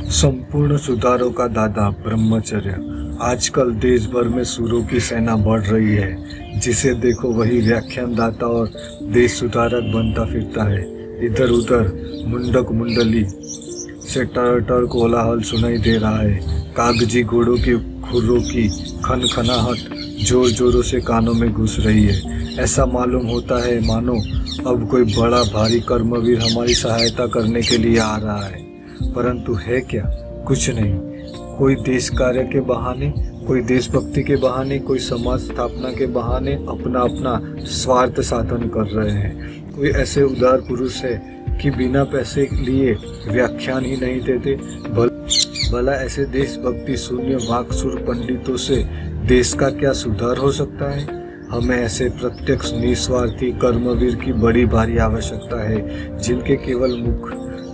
संपूर्ण सुधारों का दादा ब्रह्मचर्य। आजकल देश भर में सूरों की सेना बढ़ रही है। जिसे देखो वही व्याख्यानदाता और देश सुधारक बनता फिरता है। इधर उधर मुंडक मुंडली से टर कोलाहल सुनाई दे रहा है। कागजी घोड़ों की खुरों की खनखनाहट जोर जोरों से कानों में घुस रही है। ऐसा मालूम होता है मानो अब कोई बड़ा भारी कर्मवीर हमारी सहायता करने के लिए आ रहा है, परंतु है क्या? कुछ नहीं। कोई देश कार्य के बहाने, कोई देशभक्ति के बहाने, कोई समाज स्थापना के बहाने अपना अपना स्वार्थ साधन कर रहे हैं। कोई ऐसे उदार पुरुष है कि बिना पैसे लिए व्याख्यान ही नहीं देते। भला ऐसे देशभक्ति शून्य वाक्सुर पंडितों से देश का क्या सुधार हो सकता है? हमें ऐसे प्रत्यक्ष निस्वार्थी कर्मवीर की बड़ी भारी आवश्यकता है, जिनके केवल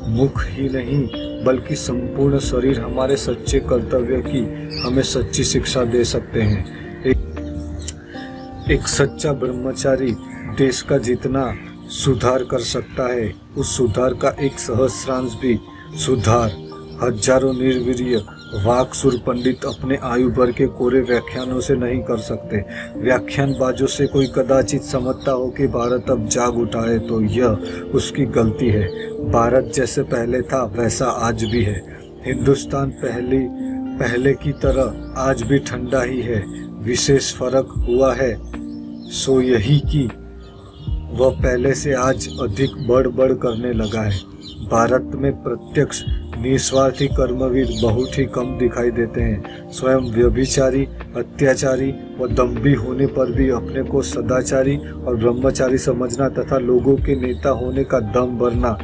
मुख ही नहीं बल्कि संपूर्ण शरीर हमारे सच्चे कर्तव्य की हमें सच्ची शिक्षा दे सकते हैं। एक सच्चा ब्रह्मचारी देश का जितना सुधार कर सकता है, उस सुधार का एक सहस्रांश भी सुधार हजारों निर्वीर्य वाक्सुर पंडित अपने आयु भर के कोरे व्याख्यानों से नहीं कर सकते। व्याख्यानबाजों से कोई कदाचित समझता हो कि भारत अब जाग उठा है, तो यह उसकी गलती है। भारत जैसे पहले था वैसा आज भी है। हिंदुस्तान पहले की तरह आज भी ठंडा ही है। विशेष फर्क हुआ है सो यही कि वह पहले से आज अधिक बढ़ करने लगा है। भारत में प्रत्यक्ष निस्वार्थी कर्मवीर बहुत ही कम दिखाई देते हैं। स्वयं व्यभिचारी, अत्याचारी व दंभी होने पर भी अपने को सदाचारी और ब्रह्मचारी समझना तथा लोगों के नेता होने का दम भरना,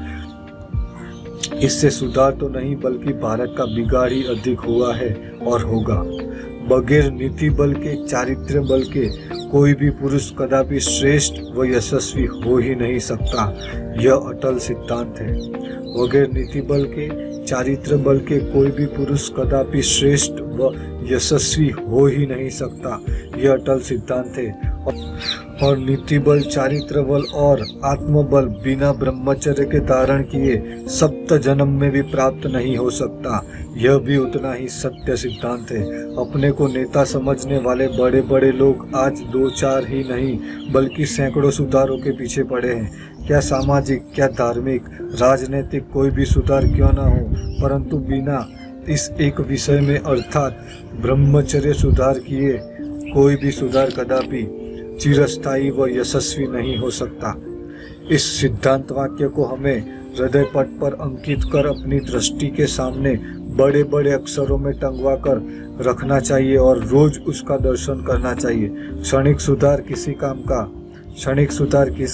इससे सुधार तो नहीं बल्कि भारत का बिगाड़ ही अधिक हुआ है और होगा। बगैर नीति बल के, चारित्र्य बल के कोई भी पुरुष कदापि श्रेष्ठ व यशस्वी हो ही नहीं सकता। यह अटल सिद्धांत है। बगैर नीति बल के, चारित्र बल के कोई भी पुरुष कदापि श्रेष्ठ व यशस्वी हो ही नहीं सकता। यह अटल सिद्धांत है। और नीति बल, चारित्र बल और आत्मबल बिना ब्रह्मचर्य के धारण किए सप्त जन्म में भी प्राप्त नहीं हो सकता। यह भी उतना ही सत्य सिद्धांत है। अपने को नेता समझने वाले बड़े बड़े लोग आज 2-4 ही नहीं बल्कि सैकड़ों सुधारों के पीछे पड़े हैं। क्या सामाजिक, क्या धार्मिक, राजनीतिक कोई भी सुधार क्यों ना हो, परंतु बिना इस एक विषय में अर्थात ब्रह्मचर्य सुधार किए कोई भी सुधार कदापि चिरस्थायी व यशस्वी नहीं हो सकता। इस सिद्धांत वाक्य को हमें हृदय पट पर अंकित कर अपनी दृष्टि के सामने बड़े बड़े अक्षरों में टंगवा कर रखना चाहिए और रोज उसका दर्शन करना चाहिए। क्षणिक सुधार किस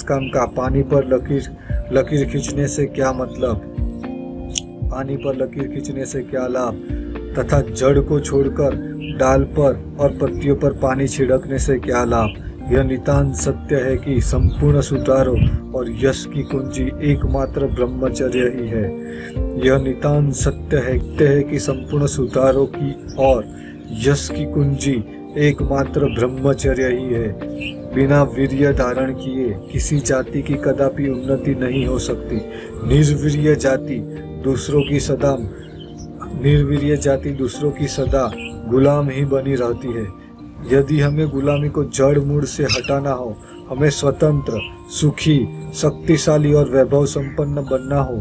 काम का? पानी पर लकीर खींचने से क्या मतलब? पानी पर लकीर खींचने से क्या लाभ? तथा जड़ को छोड़कर डाल पर और पत्तियों पर पानी छिड़कने से क्या लाभ? यह नितांत सत्य है कि संपूर्ण सुधारों और यश की कुंजी एकमात्र ब्रह्मचर्य ही है। यह नितांत सत्य है कि संपूर्ण सुधारों की और यश की कुंजी एकमात्र ब्रह्मचर्य ही है। बिना वीर्य धारण किए किसी जाति की कदापि उन्नति नहीं हो सकती। निर्वीर्य जाति दूसरों की सदा गुलाम ही बनी रहती है। यदि हमें गुलामी को जड़ मूल से हटाना हो, हमें स्वतंत्र, सुखी, शक्तिशाली और वैभव संपन्न बनना हो,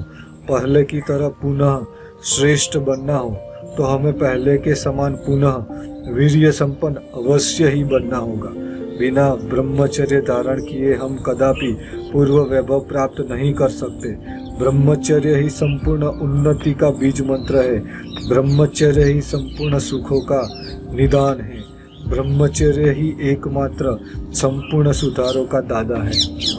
पहले की तरह पुनः श्रेष्ठ बनना हो, तो हमें पहले के समान पुनः वीर्य संपन्न अवश्य ही बनना होगा। बिना ब्रह्मचर्य धारण किए हम कदापि पूर्व वैभव प्राप्त नहीं कर सकते। ब्रह्मचर्य ही संपूर्ण उन्नति का बीज मंत्र है। ब्रह्मचर्य ही संपूर्ण सुखों का निदान है। ब्रह्मचर्य ही एकमात्र संपूर्ण सुधारों का दादा है।